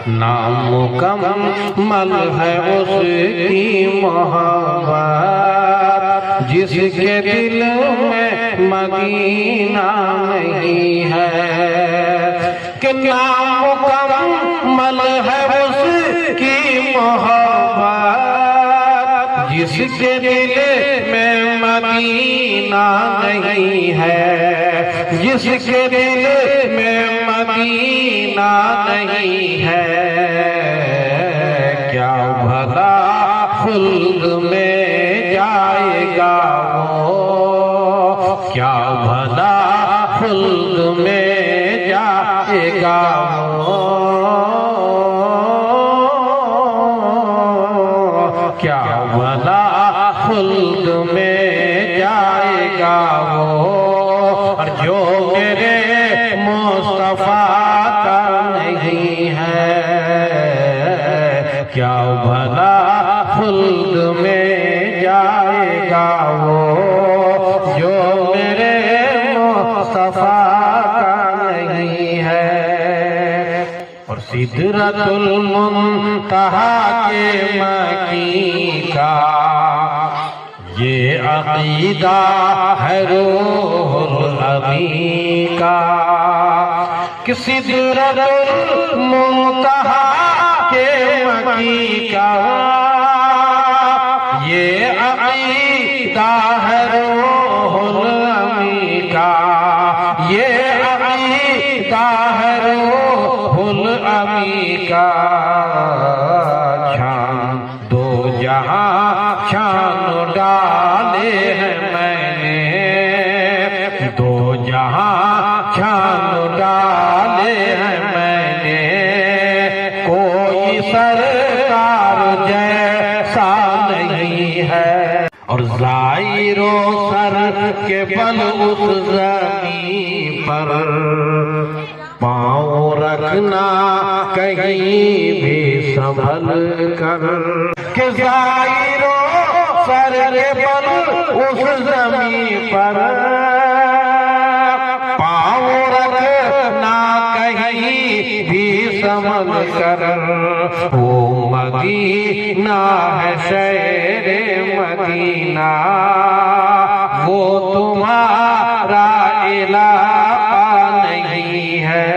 नामुकम्मल है उसकी मोहब्बत जिसके दिल में मदीना नहीं है। कि नामुकम्मल है उसकी मोहब्बत जिसके दिल में मदीना नहीं है। जिसके दिल में मदीना नहीं है। क्या भला खुल्द में जाएगा वो, क्या भला खुल्द में जाएगा वो, क्या भला खुल्द में जाएगा वो। और जो मेरे मुस्तफा का नहीं है, क्या भला खुल्द में जाएगा वो। जो मेरे मुस्तफा का नहीं है। और सिदरतुल मुंतहा के मकी का ये अकीदा है रूहुल अमी का। कि सिदरतुल मुंतहा के मकी का ये अकीदा है रूहुल अमी का। ये अकीदा है रूहुल अमी का। शान दो जहां शान डाले हैं मैंने, दो जहां शान डाले हैं मैंने। कोई सरकार जैसा नहीं है। और ज़ाहिरो सर के बल उस ज़मीन पर पाँव रखना कहीं भी संभल कर। कि ज़ाहिरो सर के बल उस ज़मीन पर पाँव रखना कहीं भी संभल कर। वो मदीना है शेरे मदीना, वो तुम्हारा इलाका नहीं है।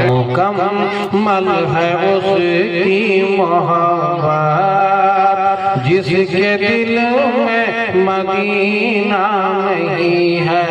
मुकम्मल है उसकी मोहब्बत जिसके दिल में मदीना नहीं है।